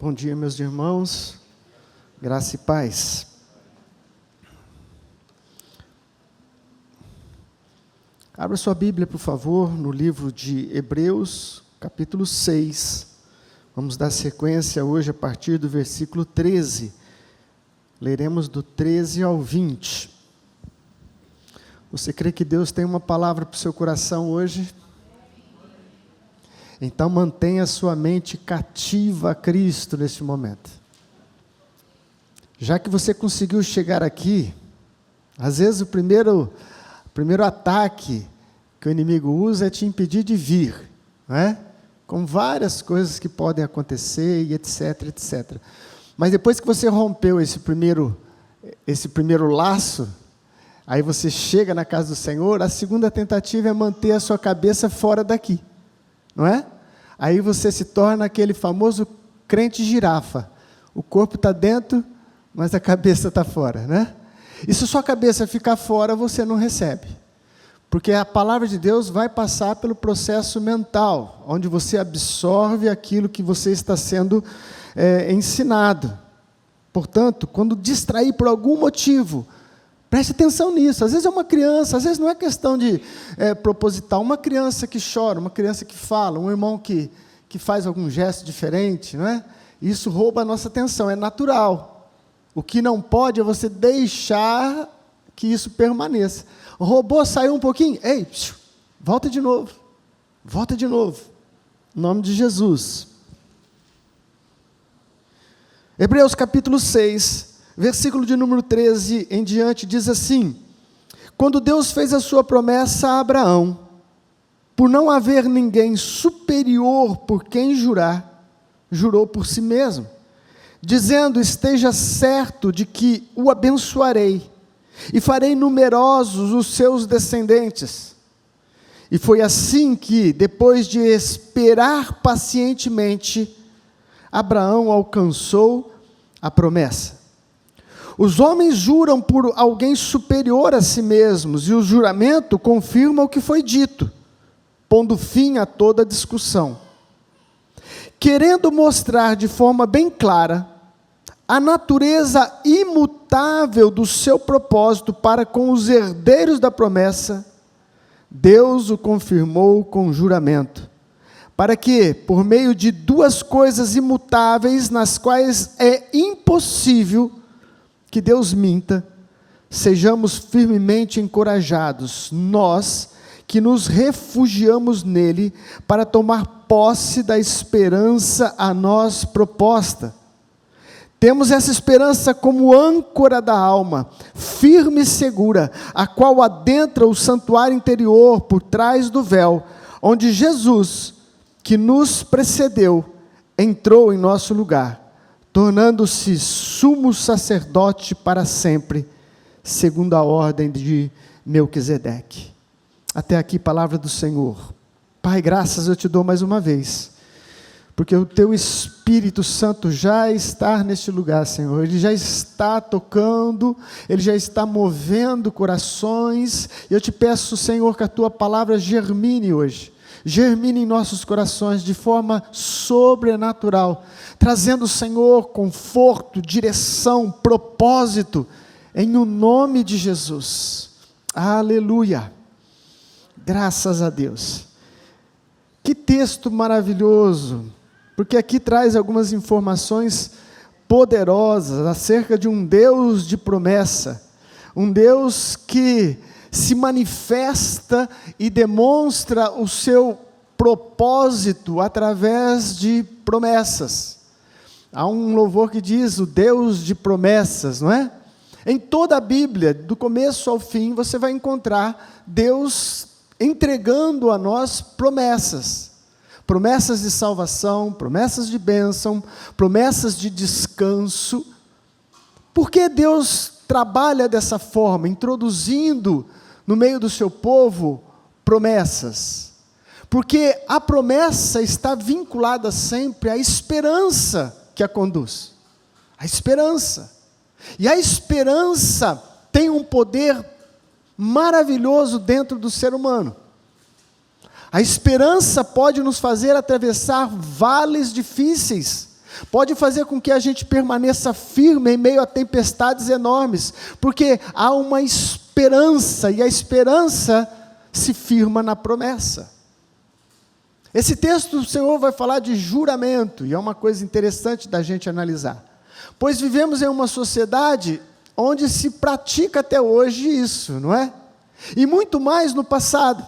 Bom dia, meus irmãos, graça e paz. Abra sua Bíblia, por favor, no livro de Hebreus, capítulo 6. Vamos dar sequência hoje a partir do versículo 13. Leremos do 13 ao 20. Você crê que Deus tem uma palavra para o seu coração hoje? Então mantenha sua mente cativa a Cristo neste momento. Já que você conseguiu chegar aqui, às vezes o primeiro ataque que o inimigo usa é te impedir de vir, não é? Com várias coisas que podem acontecer e etc, etc. Mas depois que você rompeu esse primeiro laço, aí você chega na casa do Senhor, a segunda tentativa é manter a sua cabeça fora daqui. Não é? Aí você se torna aquele famoso crente girafa. O corpo está dentro, mas a cabeça está fora, né? E se sua cabeça ficar fora, você não recebe. Porque a palavra de Deus vai passar pelo processo mental, onde você absorve aquilo que você está sendo ensinado. Portanto, quando distrair por algum motivo, preste atenção nisso. Às vezes é uma criança, às vezes não é questão de proposital. Uma criança que chora, uma criança que fala, um irmão que faz algum gesto diferente, não é? Isso rouba a nossa atenção, é natural. O que não pode é você deixar que isso permaneça. O robô saiu um pouquinho, ei, volta de novo. Volta de novo. Em nome de Jesus. Hebreus capítulo 6. Versículo de número 13 em diante diz assim: quando Deus fez a sua promessa a Abraão, por não haver ninguém superior por quem jurar, jurou por si mesmo, dizendo: esteja certo de que o abençoarei, e farei numerosos os seus descendentes. E foi assim que, depois de esperar pacientemente, Abraão alcançou a promessa. Os homens juram por alguém superior a si mesmos, e o juramento confirma o que foi dito, pondo fim a toda discussão. Querendo mostrar de forma bem clara a natureza imutável do seu propósito para com os herdeiros da promessa, Deus o confirmou com juramento, para que, por meio de duas coisas imutáveis, nas quais é impossível que Deus minta, sejamos firmemente encorajados, nós que nos refugiamos nele, para tomar posse da esperança a nós proposta. Temos essa esperança como âncora da alma, firme e segura, a qual adentra o santuário interior por trás do véu, onde Jesus, que nos precedeu, entrou em nosso lugar, tornando-se sumo sacerdote para sempre, segundo a ordem de Melquisedeque. Até aqui, palavra do Senhor. Pai, graças eu te dou mais uma vez, porque o teu Espírito Santo já está neste lugar, Senhor. Ele já está tocando, ele já está movendo corações, e eu te peço, Senhor, que a tua palavra germine hoje. Germine em nossos corações de forma sobrenatural, trazendo, Senhor, conforto, direção, propósito, em o nome de Jesus. Aleluia. Graças a Deus. Que texto maravilhoso, porque aqui traz algumas informações poderosas acerca de um Deus de promessa, um Deus que se manifesta e demonstra o seu propósito através de promessas. Há um louvor que diz, o Deus de promessas, não é? Em toda a Bíblia, do começo ao fim, você vai encontrar Deus entregando a nós promessas. Promessas de salvação, promessas de bênção, promessas de descanso. Por que Deus trabalha dessa forma, introduzindo no meio do seu povo promessas? Porque a promessa está vinculada sempre à esperança que a conduz. A esperança. E a esperança tem um poder maravilhoso dentro do ser humano. A esperança pode nos fazer atravessar vales difíceis, pode fazer com que a gente permaneça firme em meio a tempestades enormes, porque há uma esperança, e a esperança se firma na promessa. Esse texto o Senhor vai falar de juramento, e é uma coisa interessante da gente analisar, pois vivemos em uma sociedade onde se pratica até hoje isso, não é? E muito mais no passado.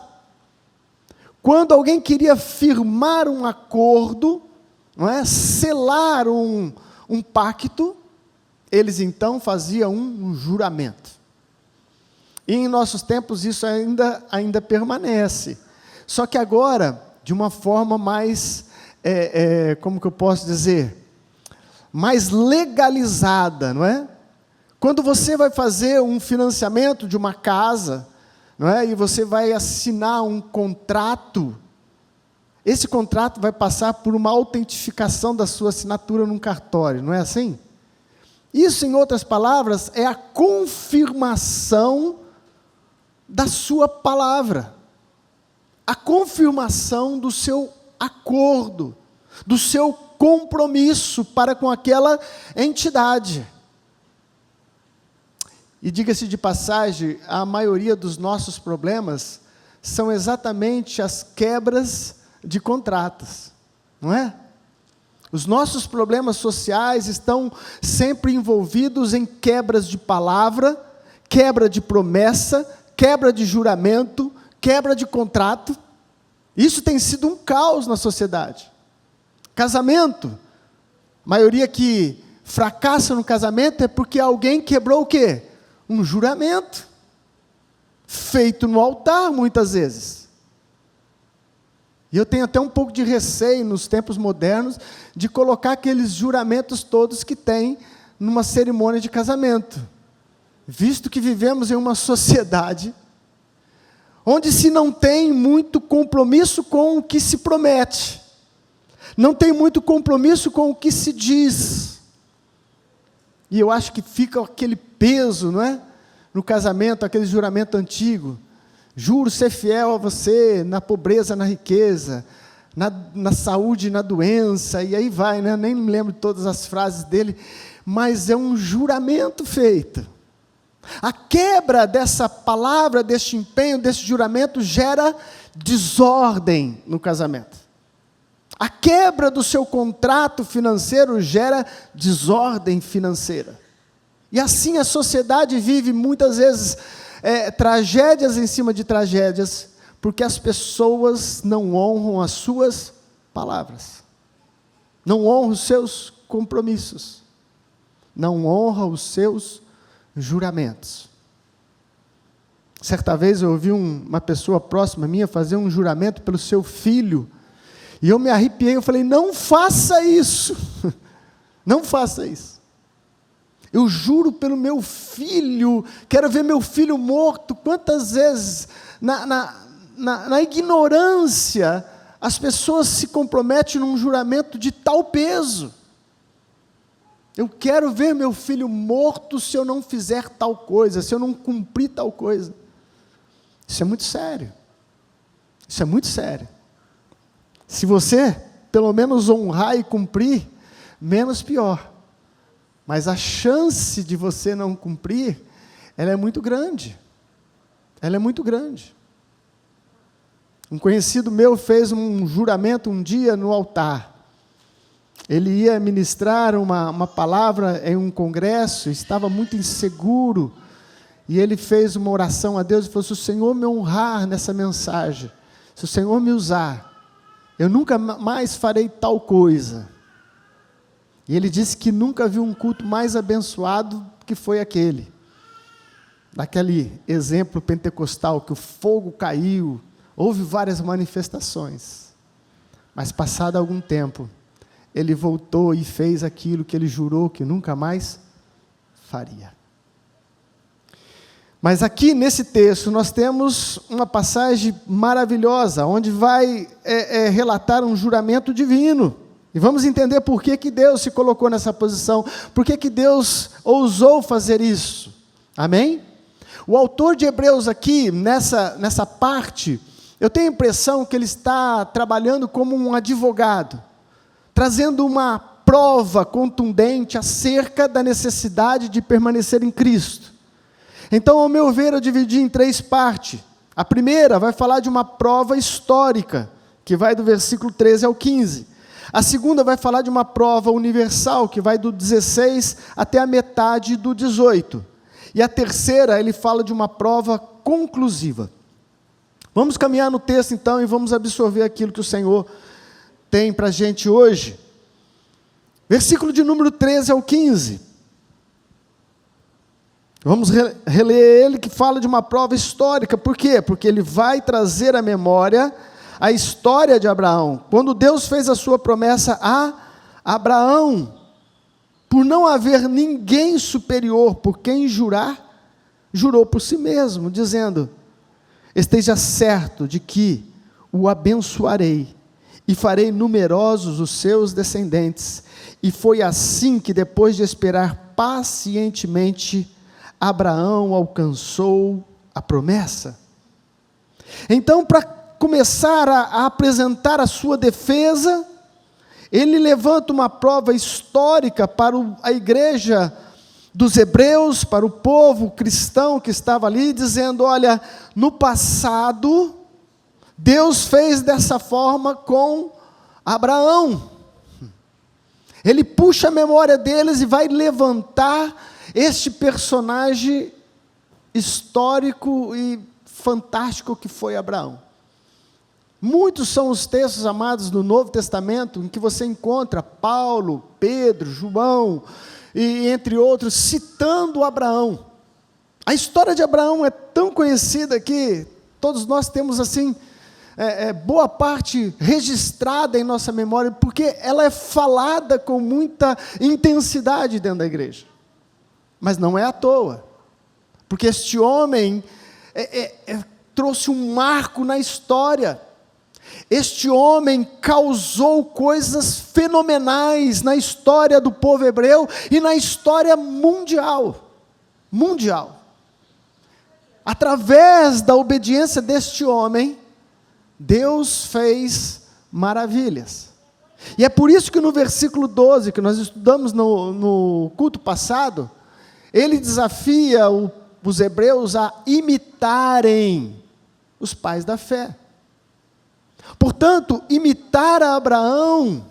Quando alguém queria firmar um acordo, não é? Selar um pacto, eles então faziam um juramento. E em nossos tempos isso ainda permanece. Só que agora, de uma forma mais, como que eu posso dizer? Mais legalizada, não é? Quando você vai fazer um financiamento de uma casa, não é? E você vai assinar um contrato, esse contrato vai passar por uma autentificação da sua assinatura num cartório, não é assim? Isso, em outras palavras, é a confirmação da sua palavra, a confirmação do seu acordo, do seu compromisso para com aquela entidade. E diga-se de passagem, a maioria dos nossos problemas são exatamente as quebras de contratos, não é? Os nossos problemas sociais estão sempre envolvidos em quebras de palavra, quebra de promessa, quebra de juramento, quebra de contrato. Isso tem sido um caos na sociedade. Casamento, a maioria que fracassa no casamento é porque alguém quebrou o quê? Um juramento, feito no altar muitas vezes. E eu tenho até um pouco de receio nos tempos modernos de colocar aqueles juramentos todos que tem numa cerimônia de casamento, visto que vivemos em uma sociedade onde se não tem muito compromisso com o que se promete, não tem muito compromisso com o que se diz, e eu acho que fica aquele peso, não é? No casamento, aquele juramento antigo, juro ser fiel a você, na pobreza, na riqueza, na saúde, na doença, e aí vai, né? Nem me lembro de todas as frases dele, mas é um juramento feito. A quebra dessa palavra, deste empenho, desse juramento, gera desordem no casamento. A quebra do seu contrato financeiro gera desordem financeira. E assim a sociedade vive muitas vezes tragédias em cima de tragédias, porque as pessoas não honram as suas palavras, não honram os seus compromissos, não honram os seus juramentos. Certa vez eu ouvi uma pessoa próxima minha fazer um juramento pelo seu filho, e eu me arrepiei, eu falei, não faça isso, não faça isso. Eu juro pelo meu filho, quero ver meu filho morto. Quantas vezes, na ignorância, as pessoas se comprometem num juramento de tal peso. Eu quero ver meu filho morto se eu não fizer tal coisa, se eu não cumprir tal coisa. Isso é muito sério. Isso é muito sério. Se você, pelo menos, honrar e cumprir, menos pior. Mas a chance de você não cumprir, ela é muito grande. Ela é muito grande. Um conhecido meu fez um juramento um dia no altar. Ele ia ministrar uma palavra em um congresso, estava muito inseguro, e ele fez uma oração a Deus e falou, se o Senhor me honrar nessa mensagem, se o Senhor me usar, eu nunca mais farei tal coisa. E ele disse que nunca viu um culto mais abençoado que foi aquele. Daquele exemplo pentecostal, que o fogo caiu, houve várias manifestações. Mas passado algum tempo, ele voltou e fez aquilo que ele jurou que nunca mais faria. Mas aqui nesse texto nós temos uma passagem maravilhosa, onde vai relatar um juramento divino. E vamos entender por que Deus se colocou nessa posição, por que Deus ousou fazer isso. Amém? O autor de Hebreus aqui, nessa parte, eu tenho a impressão que ele está trabalhando como um advogado, trazendo uma prova contundente acerca da necessidade de permanecer em Cristo. Então, ao meu ver, eu dividi em 3 partes. A primeira vai falar de uma prova histórica, que vai do versículo 13 ao 15. A segunda vai falar de uma prova universal, que vai do 16 até a metade do 18. E a terceira, ele fala de uma prova conclusiva. Vamos caminhar no texto, então, e vamos absorver aquilo que o Senhor tem para a gente hoje. Versículo de número 13 ao 15. Vamos reler ele, que fala de uma prova histórica. Por quê? Porque ele vai trazer à memória a história de Abraão. Quando Deus fez a sua promessa a Abraão, por não haver ninguém superior por quem jurar, jurou por si mesmo, dizendo: esteja certo de que o abençoarei e farei numerosos os seus descendentes. E foi assim que, depois de esperar pacientemente, Abraão alcançou a promessa. Então, para começar a apresentar a sua defesa, ele levanta uma prova histórica para a igreja dos hebreus, para o povo cristão que estava ali, dizendo: olha, no passado, Deus fez dessa forma com Abraão. Ele puxa a memória deles e vai levantar este personagem histórico e fantástico que foi Abraão. Muitos são os textos, amados, do Novo Testamento, em que você encontra Paulo, Pedro, João, e entre outros, citando Abraão. A história de Abraão é tão conhecida que todos nós temos, assim, boa parte registrada em nossa memória, porque ela é falada com muita intensidade dentro da igreja. Mas não é à toa, porque este homem trouxe um marco na história. Este homem causou coisas fenomenais na história do povo hebreu e na história mundial. Mundial. Através da obediência deste homem, Deus fez maravilhas. E é por isso que no versículo 12, que nós estudamos no culto passado, ele desafia os hebreus a imitarem os pais da fé. Portanto, imitar a Abraão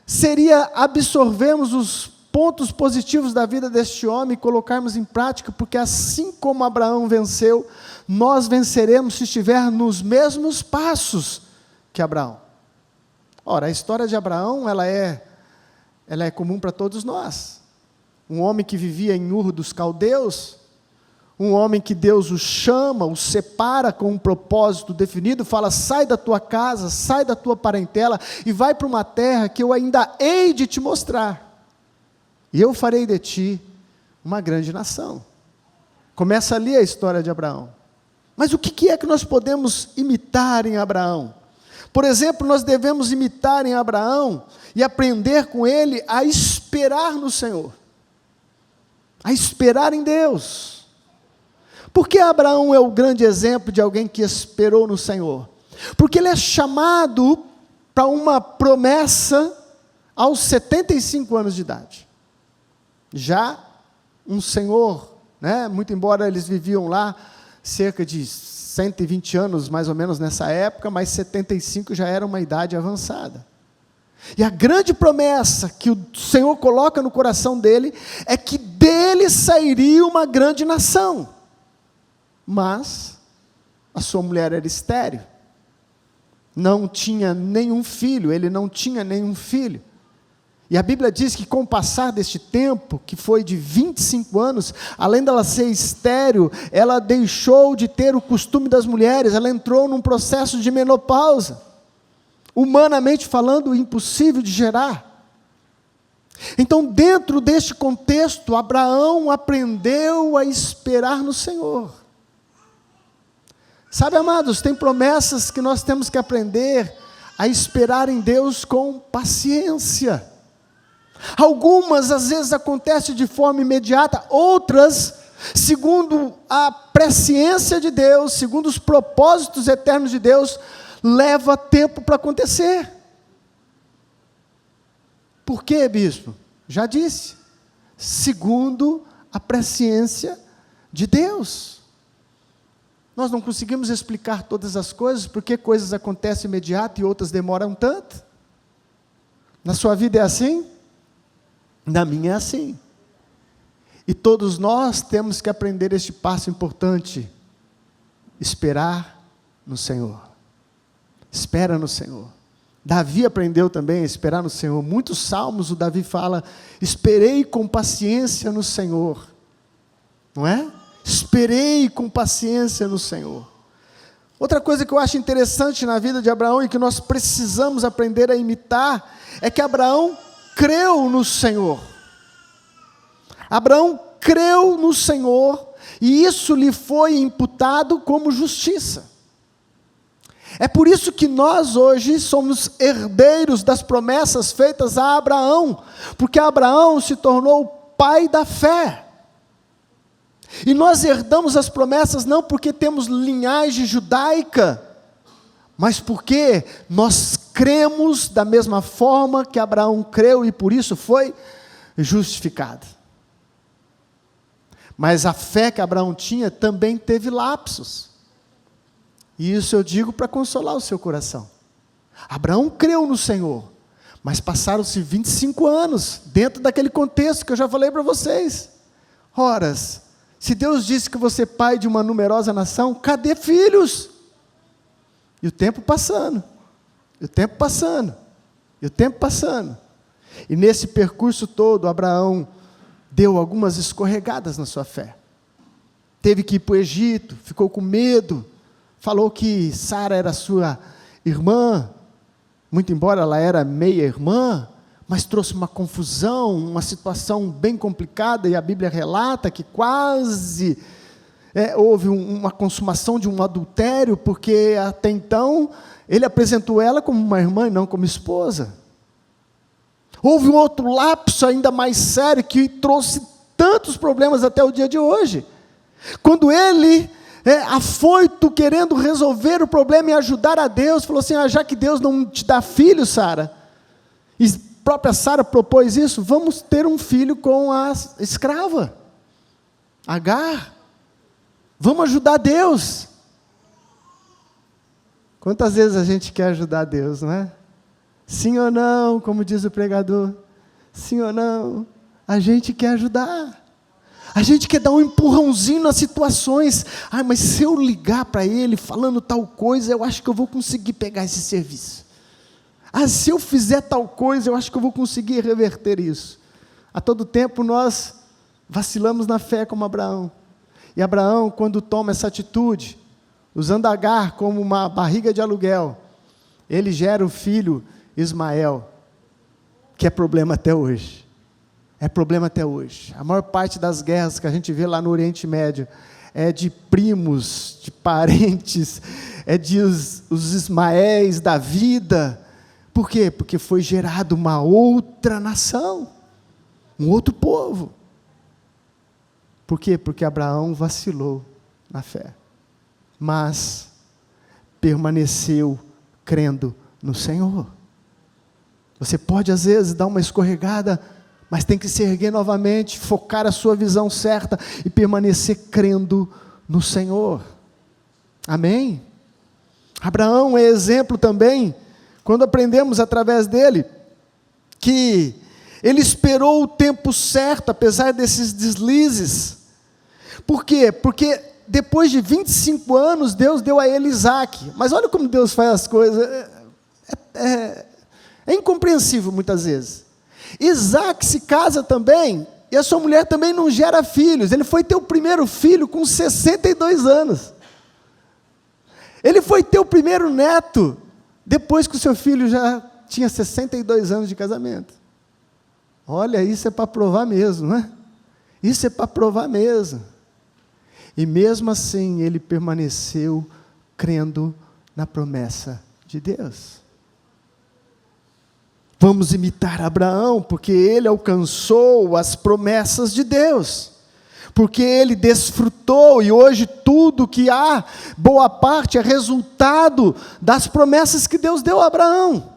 seria absorvermos os pontos positivos da vida deste homem e colocarmos em prática, porque assim como Abraão venceu, nós venceremos se estiver nos mesmos passos que Abraão. Ora, a história de Abraão, ela é comum para todos nós. Um homem que vivia em Ur dos Caldeus, um homem que Deus o chama, o separa com um propósito definido, fala: sai da tua casa, sai da tua parentela e vai para uma terra que eu ainda hei de te mostrar. E eu farei de ti uma grande nação. Começa ali a história de Abraão. Mas o que é que nós podemos imitar em Abraão? Por exemplo, nós devemos imitar em Abraão e aprender com ele a esperar no Senhor, a esperar em Deus. Por que Abraão é o grande exemplo de alguém que esperou no Senhor? Porque ele é chamado para uma promessa aos 75 anos de idade. Já um senhor, muito embora eles viviam lá cerca de 120 anos, mais ou menos nessa época, mas 75 já era uma idade avançada. E a grande promessa que o Senhor coloca no coração dele é que dele sairia uma grande nação. Mas a sua mulher era estéril, não tinha nenhum filho, ele não tinha nenhum filho. E a Bíblia diz que com o passar deste tempo, que foi de 25 anos, além dela ser estéril, ela deixou de ter o costume das mulheres, ela entrou num processo de menopausa, humanamente falando, impossível de gerar. Então, dentro deste contexto, Abraão aprendeu a esperar no Senhor. Sabe, amados, tem promessas que nós temos que aprender a esperar em Deus com paciência. Algumas, às vezes, acontecem de forma imediata, outras, segundo a presciência de Deus, segundo os propósitos eternos de Deus, leva tempo para acontecer. Por quê, bispo? Já disse. Segundo a presciência de Deus. Nós não conseguimos explicar todas as coisas, porque coisas acontecem imediato e outras demoram tanto. Na sua vida é assim? Na minha é assim. E todos nós temos que aprender este passo importante: esperar no Senhor. Espera no Senhor. Davi aprendeu também a esperar no Senhor. Muitos salmos o Davi fala: esperei com paciência no Senhor. Não é? Esperei com paciência no Senhor. Outra coisa que eu acho interessante na vida de Abraão e que nós precisamos aprender a imitar é que Abraão creu no Senhor. Abraão creu no Senhor e isso lhe foi imputado como justiça. É por isso que nós hoje somos herdeiros das promessas feitas a Abraão, porque Abraão se tornou o pai da fé. E nós herdamos as promessas não porque temos linhagem judaica, mas porque nós cremos da mesma forma que Abraão creu e por isso foi justificado. Mas a fé que Abraão tinha também teve lapsos. E isso eu digo para consolar o seu coração. Abraão creu no Senhor, mas passaram-se 25 anos, dentro daquele contexto que eu já falei para vocês. Horas, se Deus disse que você é pai de uma numerosa nação, cadê filhos? E o tempo passando, e o tempo passando, e o tempo passando. E nesse percurso todo, Abraão deu algumas escorregadas na sua fé. Teve que ir para o Egito, ficou com medo, falou que Sara era sua irmã, muito embora ela era meia-irmã, mas trouxe uma confusão, uma situação bem complicada, e a Bíblia relata que quase houve uma consumação de um adultério, porque até então ele apresentou ela como uma irmã e não como esposa. Houve um outro lapso ainda mais sério, que trouxe tantos problemas até o dia de hoje, quando ele, afoito, querendo resolver o problema e ajudar a Deus, falou assim: já que Deus não te dá filho, Sara, e a própria Sara propôs isso, vamos ter um filho com a escrava, Agar, vamos ajudar Deus. Quantas vezes a gente quer ajudar Deus, não é? Sim ou não, como diz o pregador, sim ou não, a gente quer ajudar, a gente quer dar um empurrãozinho nas situações. Mas se eu ligar para ele falando tal coisa, eu acho que eu vou conseguir pegar esse serviço. Se eu fizer tal coisa, eu acho que eu vou conseguir reverter isso. A todo tempo nós vacilamos na fé como Abraão. E Abraão, quando toma essa atitude, usando Agar como uma barriga de aluguel, ele gera o filho Ismael, que é problema até hoje. É problema até hoje. A maior parte das guerras que a gente vê lá no Oriente Médio é de primos, de parentes, é de os Ismaéis da vida. Por quê? Porque foi gerado uma outra nação, um outro povo. Por quê? Porque Abraão vacilou na fé, mas permaneceu crendo no Senhor. Você pode às vezes dar uma escorregada, mas tem que se erguer novamente, focar a sua visão certa e permanecer crendo no Senhor. Amém? Abraão é exemplo também, quando aprendemos através dele, que ele esperou o tempo certo, apesar desses deslizes. Por quê? Porque depois de 25 anos, Deus deu a ele Isaac. Mas olha como Deus faz as coisas, é incompreensível muitas vezes. Isaac se casa também, e a sua mulher também não gera filhos. Ele foi ter o primeiro filho com 62 anos. Ele foi ter o primeiro neto depois que o seu filho já tinha 62 anos de casamento. Olha, isso é para provar mesmo, não é? Isso é para provar mesmo. E mesmo assim, ele permaneceu crendo na promessa de Deus. Vamos imitar Abraão, porque ele alcançou as promessas de Deus, porque ele desfrutou, e hoje tudo que há, boa parte, é resultado das promessas que Deus deu a Abraão.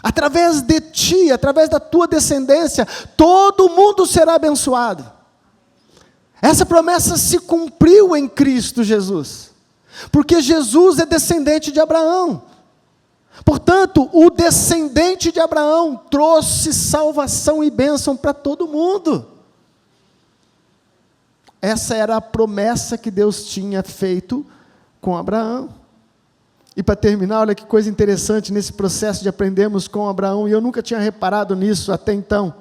Através de ti, através da tua descendência, todo mundo será abençoado. Essa promessa se cumpriu em Cristo Jesus, porque Jesus é descendente de Abraão. Portanto, o descendente de Abraão trouxe salvação e bênção para todo mundo. Essa era a promessa que Deus tinha feito com Abraão. E para terminar, olha que coisa interessante nesse processo de aprendermos com Abraão, e eu nunca tinha reparado nisso até então.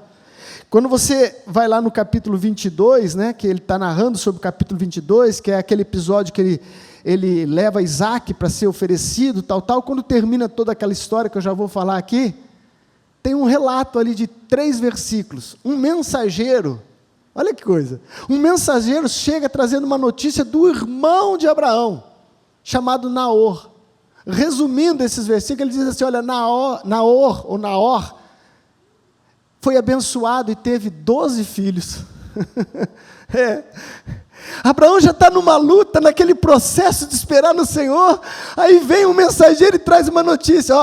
Quando você vai lá no capítulo 22, né, que ele está narrando sobre o capítulo 22, que é aquele episódio que ele leva Isaac para ser oferecido, tal, quando termina toda aquela história que eu já vou falar aqui, tem um relato ali de 3 versículos. Um mensageiro, olha que coisa, um mensageiro chega trazendo uma notícia do irmão de Abraão, chamado Naor. Resumindo esses versículos, ele diz assim, olha, Naor, foi abençoado e teve 12 filhos. Abraão já está numa luta, naquele processo de esperar no Senhor, aí vem um mensageiro e traz uma notícia,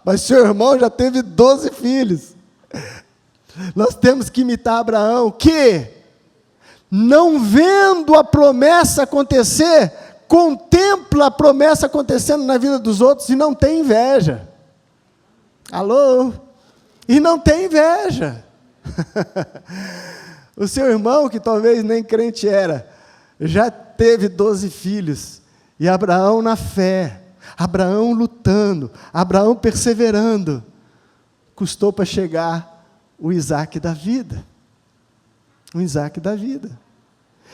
mas seu irmão já teve 12 filhos. Nós temos que imitar Abraão, que, não vendo a promessa acontecer, contempla a promessa acontecendo na vida dos outros e não tem inveja. Alô? E não tem inveja. O seu irmão, que talvez nem crente era, já teve 12 filhos, e Abraão na fé, Abraão lutando, Abraão perseverando, custou para chegar o Isaac da vida. O Isaac da vida.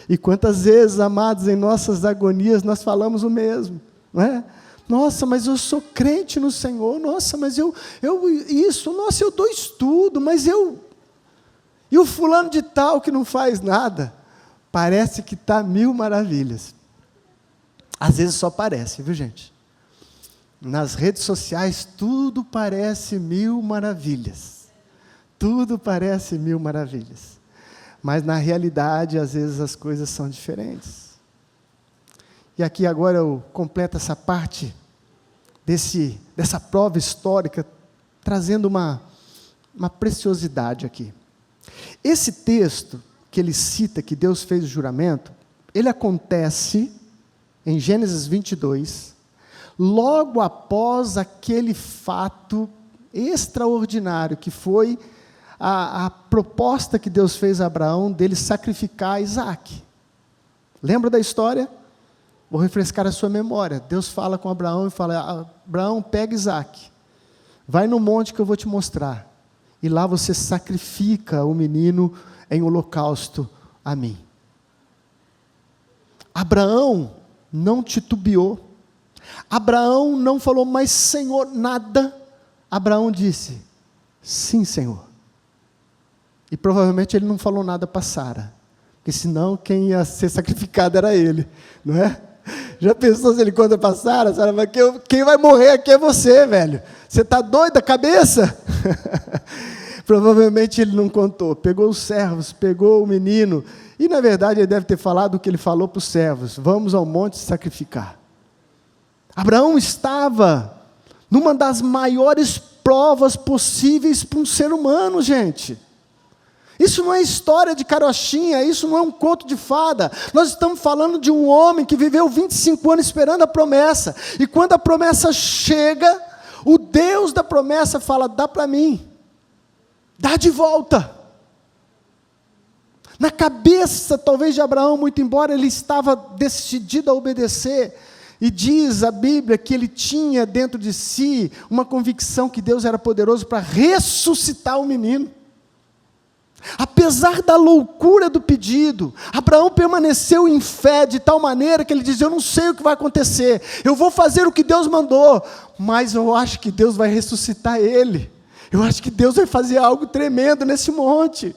E quantas vezes, amados, em nossas agonias, nós falamos o mesmo, não é? Nossa, mas eu sou crente no Senhor, nossa, mas eu dou estudo, mas e o fulano de tal que não faz nada, parece que está 1000 maravilhas. Às vezes só parece, viu gente? Nas redes sociais tudo parece 1000 maravilhas, tudo parece 1000 maravilhas. Mas na realidade, às vezes as coisas são diferentes. E aqui agora eu completo essa parte dessa prova histórica, trazendo uma preciosidade aqui. Esse texto que ele cita, que Deus fez o juramento, ele acontece em Gênesis 22, logo após aquele fato extraordinário que foi a proposta que Deus fez a Abraão dele sacrificar Isaac. Lembra da história? Vou refrescar a sua memória. Deus fala com Abraão e fala, Abraão, pega Isaac, vai no monte que eu vou te mostrar, e lá você sacrifica o menino em holocausto a mim. Abraão não titubeou, Abraão não falou, mas Senhor, nada. Abraão disse, sim Senhor. E provavelmente ele não falou nada para Sara, porque senão quem ia ser sacrificado era ele, não é? Já pensou se ele conta para Sara? Sara vai, quem vai morrer aqui é você, velho. Você está doido da cabeça? Provavelmente ele não contou. Pegou os servos, pegou o menino, e na verdade ele deve ter falado o que ele falou para os servos, vamos ao monte sacrificar. Abraão estava numa das maiores provas possíveis para um ser humano, gente. Isso não é história de carochinha, isso não é um conto de fada. Nós estamos falando de um homem que viveu 25 anos esperando a promessa. E quando a promessa chega, o Deus da promessa fala, dá para mim. Dá de volta. Na cabeça, talvez, de Abraão, muito embora ele estava decidido a obedecer, e diz a Bíblia que ele tinha dentro de si uma convicção que Deus era poderoso para ressuscitar o menino. Apesar da loucura do pedido, Abraão permaneceu em fé de tal maneira que ele diz, eu não sei o que vai acontecer, eu vou fazer o que Deus mandou, mas eu acho que Deus vai ressuscitar ele, eu acho que Deus vai fazer algo tremendo nesse monte.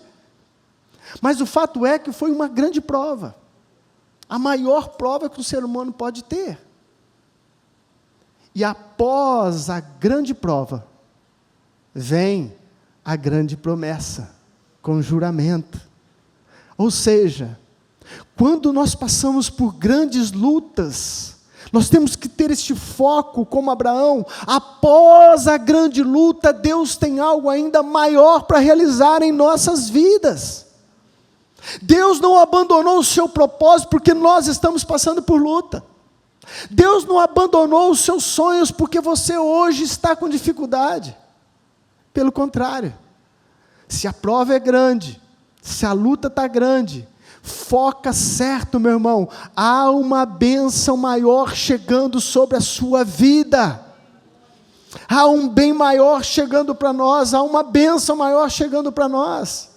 Mas o fato é que foi uma grande prova, a maior prova que o ser humano pode ter. E após a grande prova, vem a grande promessa, com juramento. Ou seja, quando nós passamos por grandes lutas, Nós temos que ter este foco como Abraão. Após a grande luta, Deus tem algo ainda maior para realizar em nossas vidas. Deus não abandonou o seu propósito porque nós estamos passando por luta. Deus não abandonou os seus sonhos porque você hoje está com dificuldade. Pelo contrário, se a prova é grande, se a luta está grande, foca certo, meu irmão, há uma bênção maior chegando sobre a sua vida, há um bem maior chegando para nós, há uma bênção maior chegando para nós.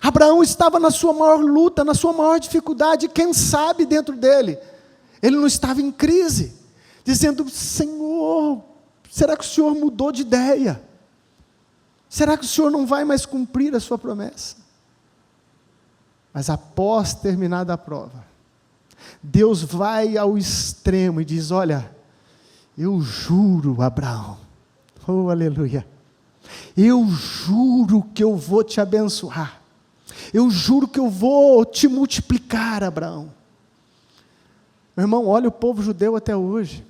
Abraão estava na sua maior luta, na sua maior dificuldade, quem sabe dentro dele, ele não estava em crise, dizendo: Senhor, será que o Senhor mudou de ideia? Será que o Senhor não vai mais cumprir a sua promessa? Mas após terminada a prova, Deus vai ao extremo e diz: olha, eu juro, Abraão, oh aleluia, eu juro que eu vou te abençoar, eu juro que eu vou te multiplicar, Abraão. Meu irmão, olha o povo judeu até hoje,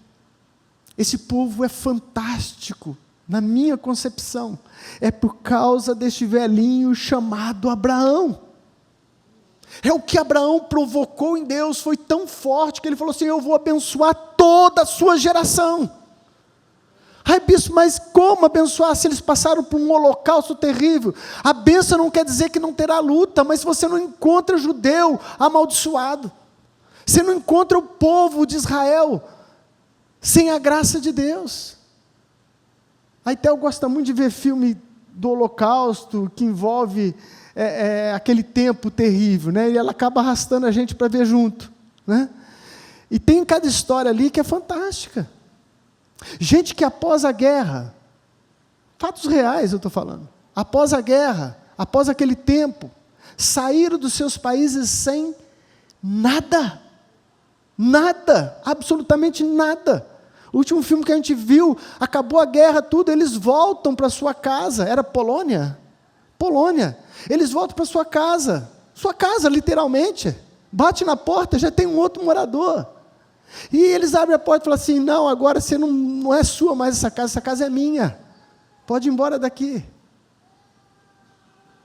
esse povo é fantástico, na minha concepção, é por causa deste velhinho chamado Abraão. É o que Abraão provocou em Deus, foi tão forte que ele falou assim: eu vou abençoar toda a sua geração. Ai bispo, mas como abençoar se eles passaram por um holocausto terrível? A bênção não quer dizer que não terá luta, mas você não encontra judeu amaldiçoado, você não encontra o povo de Israel sem a graça de Deus. A Itel gosta muito de ver filme do holocausto, que envolve aquele tempo terrível, né? E ela acaba arrastando a gente para ver junto, né? E tem cada história ali que é fantástica. Gente que após a guerra, fatos reais eu estou falando, após a guerra, após aquele tempo, saíram dos seus países sem nada, absolutamente nada. O último filme que a gente viu, acabou a guerra, tudo, eles voltam para sua casa, era Polônia, eles voltam para sua casa literalmente, bate na porta, já tem um outro morador, e eles abrem a porta e falam assim: não, agora você não é sua mais essa casa é minha, pode ir embora daqui.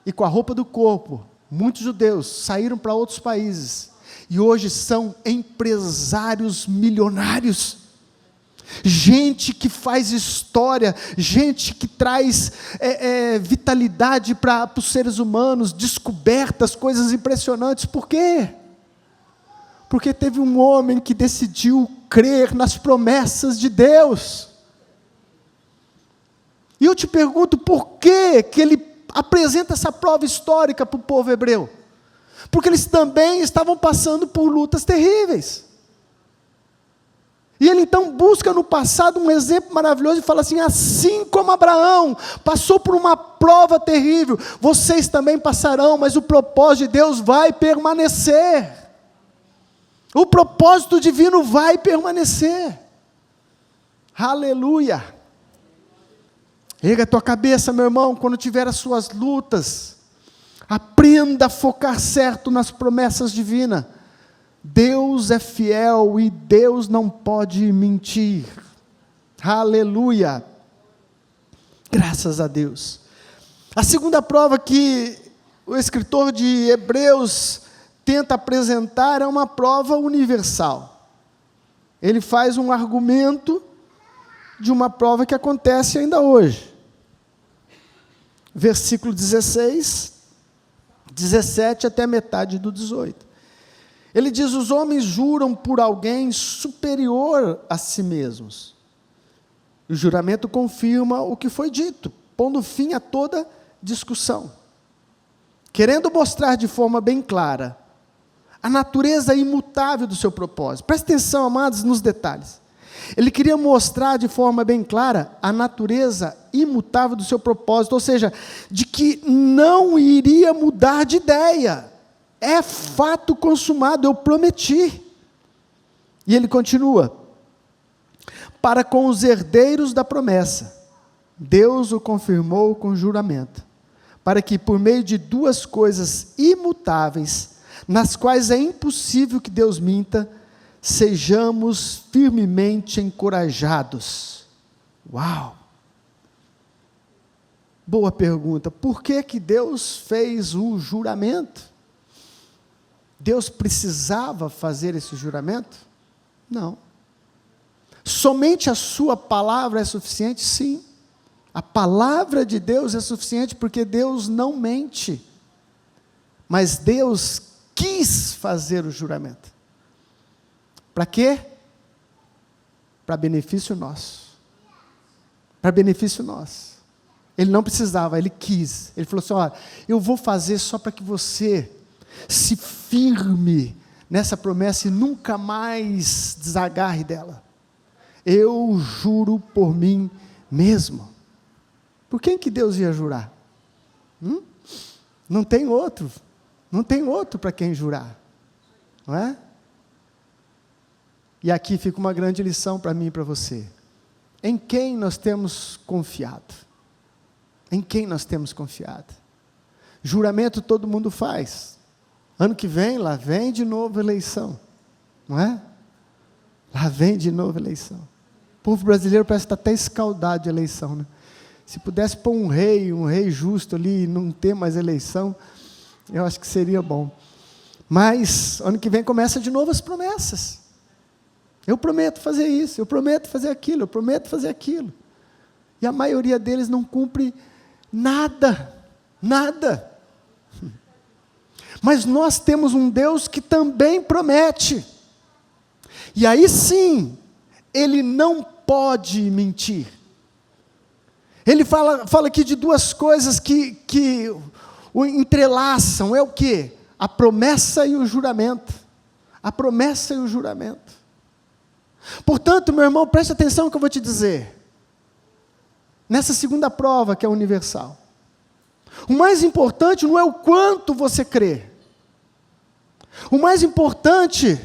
E com a roupa do corpo, muitos judeus saíram para outros países, e hoje são empresários milionários, gente que faz história, gente que traz vitalidade para os seres humanos, descobertas, coisas impressionantes. Por quê? Porque teve um homem que decidiu crer nas promessas de Deus. E eu te pergunto, por que ele apresenta essa prova histórica para o povo hebreu? Porque eles também estavam passando por lutas terríveis. E ele então busca no passado um exemplo maravilhoso e fala assim: assim como Abraão passou por uma prova terrível, vocês também passarão, mas o propósito de Deus vai permanecer. O propósito divino vai permanecer. Aleluia. Erga a tua cabeça, meu irmão, quando tiver as suas lutas, aprenda a focar certo nas promessas divinas. Deus é fiel e Deus não pode mentir. Aleluia. Graças a Deus. A segunda prova que o escritor de Hebreus tenta apresentar é uma prova universal. Ele faz um argumento de uma prova que acontece ainda hoje. Versículo 16, 17 até a metade do 18. Ele diz: os homens juram por alguém superior a si mesmos. O juramento confirma o que foi dito, pondo fim a toda discussão, querendo mostrar de forma bem clara a natureza imutável do seu propósito. Presta atenção, amados, nos detalhes. Ele queria mostrar de forma bem clara a natureza imutável do seu propósito, ou seja, de que não iria mudar de ideia. É fato consumado, eu prometi. E ele continua: para com os herdeiros da promessa, Deus o confirmou com juramento, para que por meio de duas coisas imutáveis, nas quais é impossível que Deus minta, sejamos firmemente encorajados. Uau! Boa pergunta. Por que Deus fez o juramento? Deus precisava fazer esse juramento? Não. Somente a sua palavra é suficiente? Sim. A palavra de Deus é suficiente porque Deus não mente. Mas Deus quis fazer o juramento. Para quê? Para benefício nosso. Para benefício nosso. Ele não precisava, ele quis. Ele falou assim: olha, eu vou fazer só para que você se firme nessa promessa e nunca mais desagarre dela. Eu juro por mim mesmo. Por quem que Deus ia jurar? Não tem outro. Não tem outro para quem jurar. Não é? E aqui fica uma grande lição para mim e para você. Em quem nós temos confiado? Em quem nós temos confiado? Juramento todo mundo faz. Ano que vem, lá vem de novo eleição. Não é? Lá vem de novo eleição. O povo brasileiro parece estar até escaldado de eleição, né? Se pudesse pôr um rei justo ali e não ter mais eleição, eu acho que seria bom. Mas, ano que vem começa de novo as promessas. Eu prometo fazer isso, eu prometo fazer aquilo, eu prometo fazer aquilo. E a maioria deles não cumpre nada, nada. Mas nós temos um Deus que também promete. E aí sim, Ele não pode mentir. Ele fala aqui de duas coisas que o entrelaçam. É o quê? A promessa e o juramento. A promessa e o juramento. Portanto, meu irmão, preste atenção no que eu vou te dizer. Nessa segunda prova, que é universal, o mais importante não é o quanto você crê. O mais importante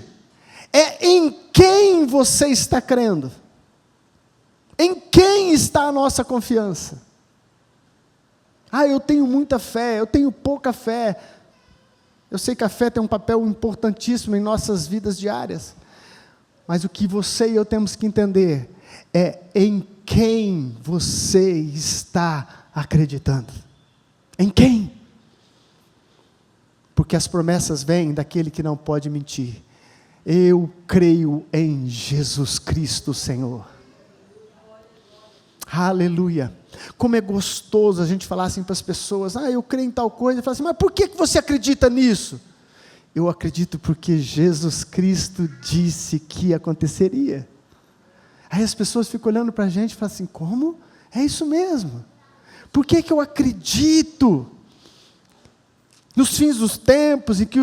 é em quem você está crendo. Em quem está a nossa confiança? Eu tenho muita fé, eu tenho pouca fé. Eu sei que a fé tem um papel importantíssimo em nossas vidas diárias. Mas o que você e eu temos que entender é em quem você está acreditando. Em quem? Porque as promessas vêm daquele que não pode mentir. Eu creio em Jesus Cristo, Senhor. Aleluia. Como é gostoso a gente falar assim para as pessoas: eu creio em tal coisa. E fala assim: mas por que você acredita nisso? Eu acredito porque Jesus Cristo disse que aconteceria. Aí as pessoas ficam olhando para a gente e falam assim: como? É isso mesmo. Por que eu acredito nos fins dos tempos e que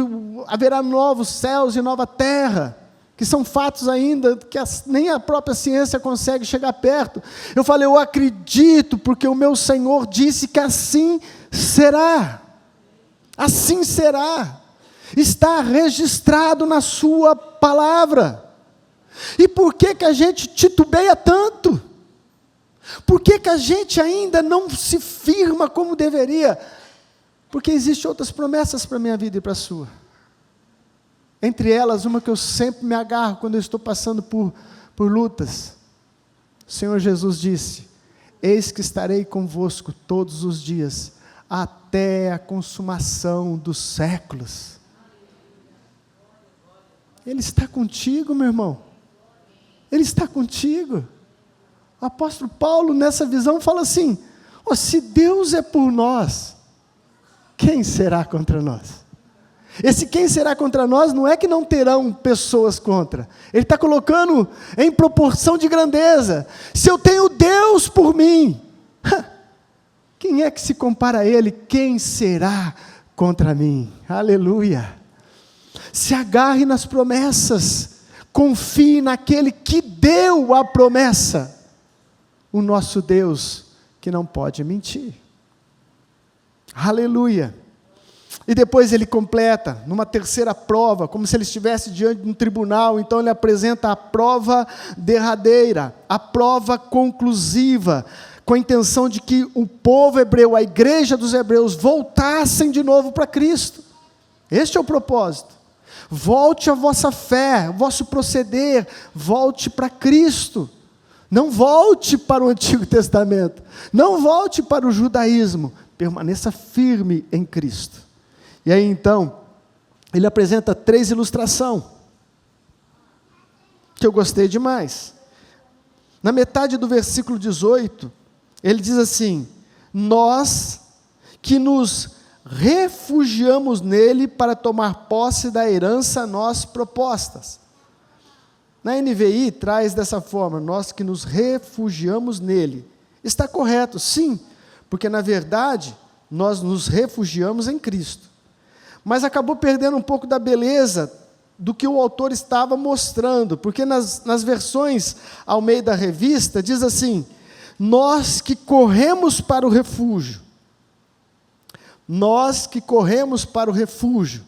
haverá novos céus e nova terra, que são fatos ainda que nem a própria ciência consegue chegar perto? Eu falei: eu acredito porque o meu Senhor disse que assim será. Assim será. Está registrado na sua palavra. E por que a gente titubeia tanto? Por que a gente ainda não se firma como deveria? Porque existem outras promessas para a minha vida e para a sua. Entre elas, uma que eu sempre me agarro quando eu estou passando por lutas. O Senhor Jesus disse: eis que estarei convosco todos os dias, até a consumação dos séculos. Ele está contigo, meu irmão. Ele está contigo. O apóstolo Paulo, nessa visão, fala assim: se Deus é por nós, quem será contra nós? Esse quem será contra nós não é que não terão pessoas contra. Ele está colocando em proporção de grandeza. Se eu tenho Deus por mim, quem é que se compara a Ele? Quem será contra mim? Aleluia. Se agarre nas promessas, confie naquele que deu a promessa, o nosso Deus que não pode mentir. Aleluia. E depois ele completa, numa terceira prova, como se ele estivesse diante de um tribunal. Então ele apresenta a prova derradeira, a prova conclusiva, com a intenção de que o povo hebreu, a igreja dos hebreus, voltassem de novo para Cristo. Este é o propósito. Volte à vossa fé, vosso proceder, volte para Cristo. Não volte para o Antigo Testamento, não volte para o judaísmo, permaneça firme em Cristo. E aí então, ele apresenta 3 ilustrações, que eu gostei demais. Na metade do versículo 18, ele diz assim: nós que nos refugiamos nele para tomar posse da herança a nós propostas. Na NVI traz dessa forma: nós que nos refugiamos nele. Está correto, sim, porque na verdade nós nos refugiamos em Cristo. Mas acabou perdendo um pouco da beleza do que o autor estava mostrando, porque nas versões Almeida Revista diz assim: nós que corremos para o refúgio. Nós que corremos para o refúgio.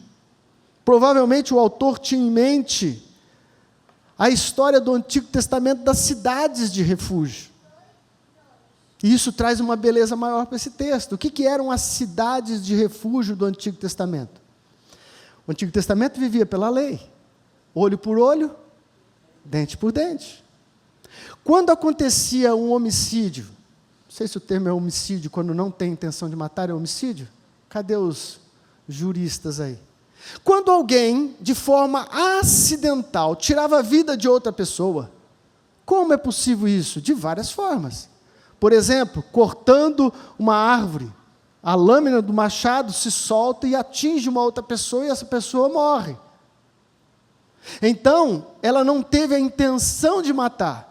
Provavelmente o autor tinha em mente a história do Antigo Testamento das cidades de refúgio. E isso traz uma beleza maior para esse texto. O que eram as cidades de refúgio do Antigo Testamento? O Antigo Testamento vivia pela lei. Olho por olho, dente por dente. Quando acontecia um homicídio, não sei se o termo é homicídio, quando não tem intenção de matar é homicídio? Cadê os juristas aí? Quando alguém, de forma acidental, tirava a vida de outra pessoa, como é possível isso? De várias formas. Por exemplo, cortando uma árvore, a lâmina do machado se solta e atinge uma outra pessoa e essa pessoa morre. Então, ela não teve a intenção de matar,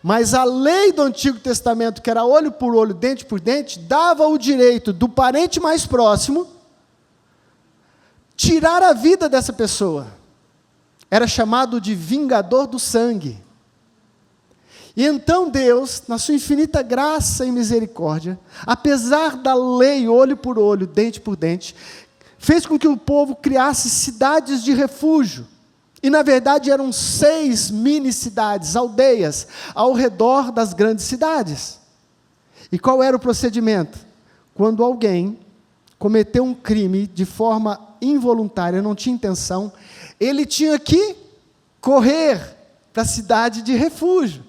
mas a lei do Antigo Testamento, que era olho por olho, dente por dente, dava o direito do parente mais próximo tirar a vida dessa pessoa. Era chamado de vingador do sangue. E então Deus, na sua infinita graça e misericórdia, apesar da lei olho por olho, dente por dente, fez com que o povo criasse cidades de refúgio. E na verdade eram 6 mini-cidades, aldeias, ao redor das grandes cidades. E qual era o procedimento? Quando alguém cometeu um crime de forma involuntária, não tinha intenção, ele tinha que correr para a cidade de refúgio.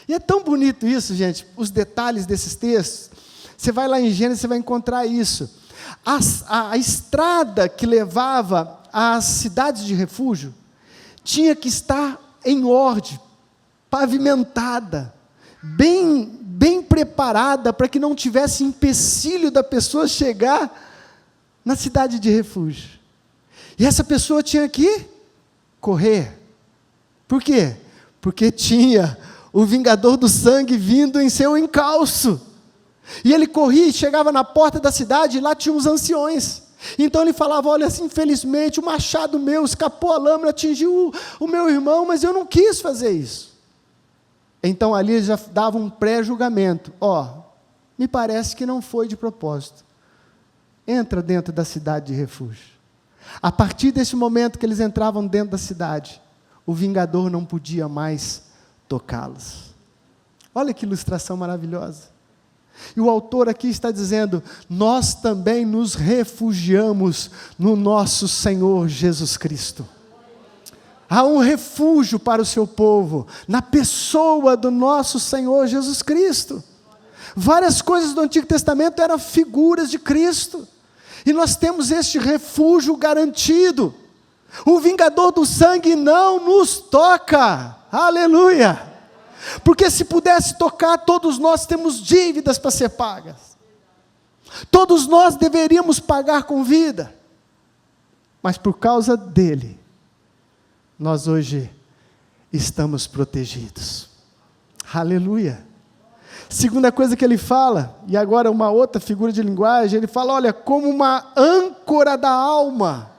E é tão bonito isso, gente, os detalhes desses textos. Você vai lá em Gênesis, você vai encontrar isso. A estrada que levava às cidades de refúgio tinha que estar em ordem, pavimentada, bem preparada, para que não tivesse empecilho da pessoa chegar na cidade de refúgio. E essa pessoa tinha que correr. Por quê? Porque tinha o vingador do sangue vindo em seu encalço. E ele corria e chegava na porta da cidade, e lá tinha os anciões. Então ele falava: olha, assim, infelizmente o machado meu escapou a lâmina, atingiu o meu irmão, mas eu não quis fazer isso. Então ali ele já dava um pré-julgamento: me parece que não foi de propósito. Entra dentro da cidade de refúgio. A partir desse momento que eles entravam dentro da cidade, o vingador não podia mais tocá-los. Olha que ilustração maravilhosa. E o autor aqui está dizendo: nós também nos refugiamos no nosso Senhor Jesus Cristo. Há um refúgio para o seu povo, na pessoa do nosso Senhor Jesus Cristo. Várias coisas do Antigo Testamento eram figuras de Cristo, e nós temos este refúgio garantido. O vingador do sangue não nos toca, aleluia, porque se pudesse tocar, todos nós temos dívidas para ser pagas, todos nós deveríamos pagar com vida, mas por causa dele, nós hoje estamos protegidos, aleluia. Segunda coisa que ele fala, e agora uma outra figura de linguagem, ele fala: olha, como uma âncora da alma.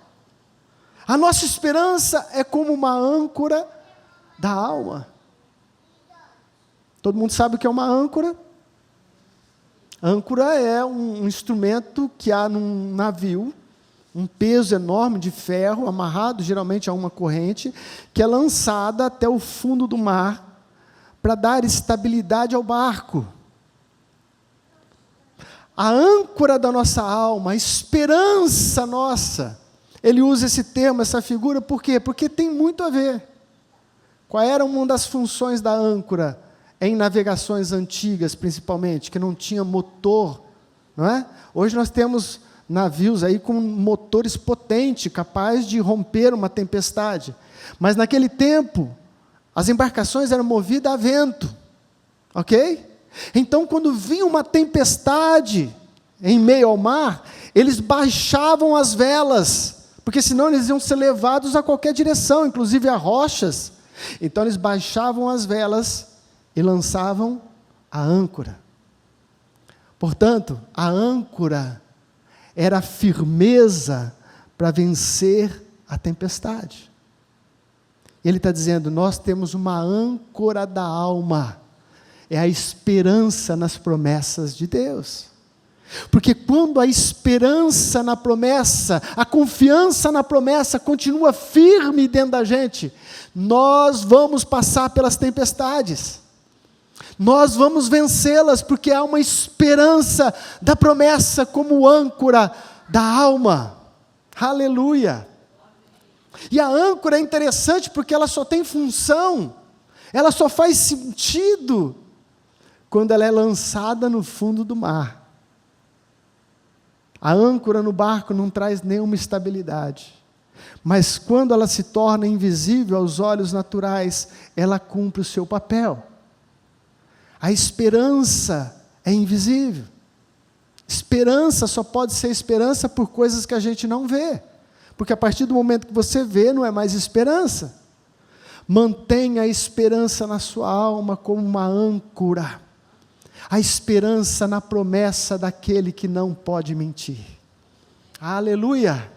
A nossa esperança é como uma âncora da alma. Todo mundo sabe o que é uma âncora? Âncora é um instrumento que há num navio, um peso enorme de ferro, amarrado geralmente a uma corrente, que é lançada até o fundo do mar, para dar estabilidade ao barco. A âncora da nossa alma, a esperança nossa, Ele usa esse termo, essa figura, por quê? Porque tem muito a ver. Qual era uma das funções da âncora em navegações antigas, principalmente, que não tinha motor, não é? Hoje nós temos navios aí com motores potentes, capazes de romper uma tempestade. Mas naquele tempo, as embarcações eram movidas a vento, ok? Então, quando vinha uma tempestade em meio ao mar, eles baixavam as velas, porque senão eles iam ser levados a qualquer direção, inclusive a rochas. Então eles baixavam as velas e lançavam a âncora. Portanto, a âncora era a firmeza para vencer a tempestade. E ele está dizendo, nós temos uma âncora da alma, é a esperança nas promessas de Deus. Porque quando a esperança na promessa, a confiança na promessa continua firme dentro da gente, nós vamos passar pelas tempestades, nós vamos vencê-las, porque há uma esperança da promessa como âncora da alma. Aleluia! E a âncora é interessante porque ela só tem função, ela só faz sentido quando ela é lançada no fundo do mar. A âncora no barco não traz nenhuma estabilidade, mas quando ela se torna invisível aos olhos naturais, ela cumpre o seu papel. A esperança é invisível. Esperança só pode ser esperança por coisas que a gente não vê, porque a partir do momento que você vê, não é mais esperança. Mantenha a esperança na sua alma como uma âncora. A esperança na promessa daquele que não pode mentir. Aleluia!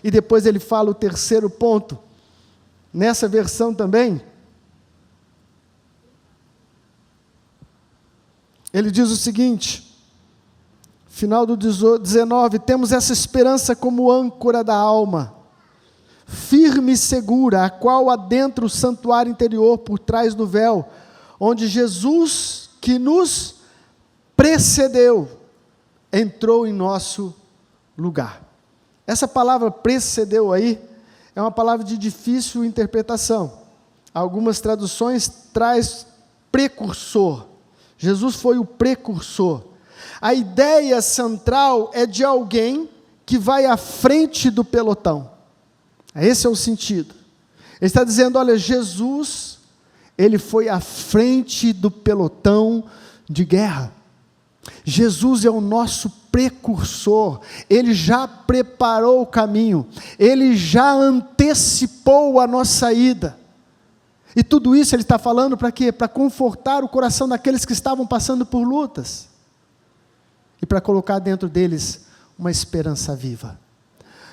E depois ele fala o terceiro ponto, nessa versão também. Ele diz o seguinte, final do 19, temos essa esperança como âncora da alma, firme e segura, a qual adentra o santuário interior por trás do véu, onde Jesus, que nos precedeu, entrou em nosso lugar. Essa palavra precedeu aí, é uma palavra de difícil interpretação. Algumas traduções traz precursor. Jesus foi o precursor. A ideia central é de alguém que vai à frente do pelotão. Esse é o sentido. Ele está dizendo, olha, Jesus, ele foi à frente do pelotão de guerra. Jesus é o nosso precursor, ele já preparou o caminho, ele já antecipou a nossa ida. E tudo isso ele está falando para quê? Para confortar o coração daqueles que estavam passando por lutas. E para colocar dentro deles uma esperança viva.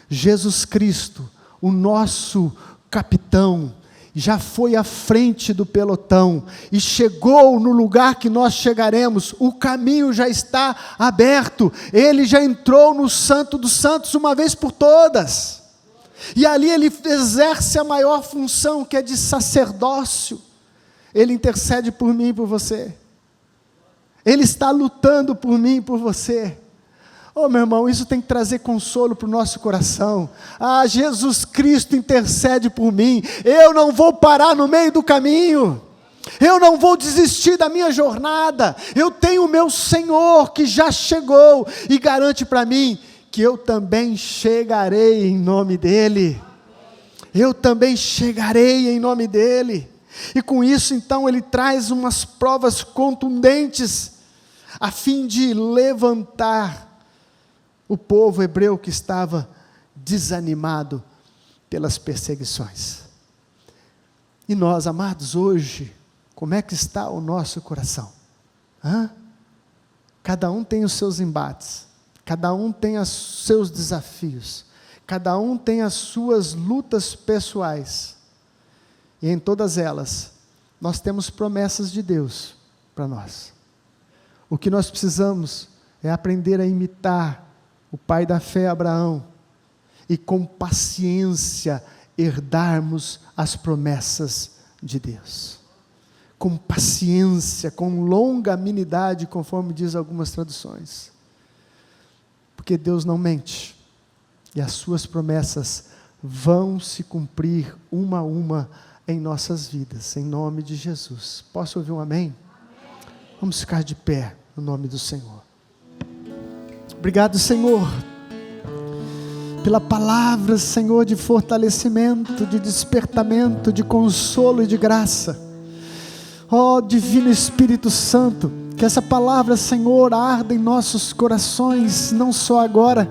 Jesus Cristo, o nosso capitão, já foi à frente do pelotão, e chegou no lugar que nós chegaremos, o caminho já está aberto, ele já entrou no Santo dos Santos uma vez por todas. E ali ele exerce a maior função, que é de sacerdócio. Ele intercede por mim e por você. Ele está lutando por mim e por você. Oh, meu irmão, isso tem que trazer consolo para o nosso coração. Ah, Jesus Cristo intercede por mim. Eu não vou parar no meio do caminho. Eu não vou desistir da minha jornada. Eu tenho o meu Senhor que já chegou e garante para mim que eu também chegarei em nome dEle. Eu também chegarei em nome dEle. E com isso, então, ele traz umas provas contundentes, a fim de levantar o povo hebreu que estava desanimado pelas perseguições. E nós, amados, hoje, como é que está o nosso coração? Cada um tem os seus embates, cada um tem os seus desafios, cada um tem as suas lutas pessoais, e em todas elas, nós temos promessas de Deus para nós. O que nós precisamos é aprender a imitar o pai da fé, Abraão, e com paciência herdarmos as promessas de Deus. Com paciência, com longanimidade, conforme diz algumas traduções. Porque Deus não mente. e as suas promessas vão se cumprir uma a uma em nossas vidas, em nome de Jesus. Posso ouvir um amém? Vamos ficar de pé no nome do Senhor. Obrigado, Senhor, pela palavra, Senhor, de fortalecimento, de despertamento, de consolo e de graça. Ó Divino Espírito Santo, que essa palavra, Senhor, arda em nossos corações, não só agora,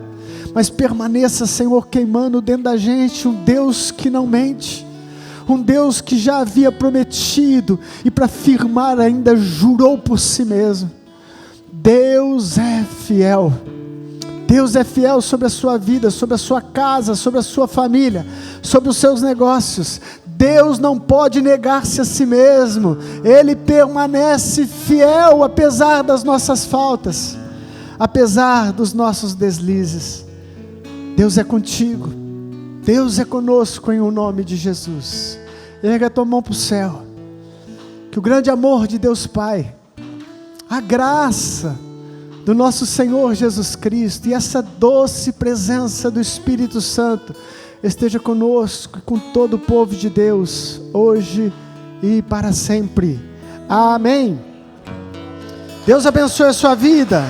mas permaneça, Senhor, queimando dentro da gente um Deus que não mente, um Deus que já havia prometido e para firmar ainda jurou por si mesmo. Deus é fiel. Deus é fiel sobre a sua vida, sobre a sua casa, sobre a sua família, sobre os seus negócios. Deus não pode negar-se a si mesmo. Ele permanece fiel apesar das nossas faltas, apesar dos nossos deslizes. Deus é contigo, Deus é conosco em o nome de Jesus. Erga a tua mão para o céu, que o grande amor de Deus Pai, a graça do nosso Senhor Jesus Cristo e essa doce presença do Espírito Santo esteja conosco e com todo o povo de Deus, hoje e para sempre. Amém. Deus abençoe a sua vida.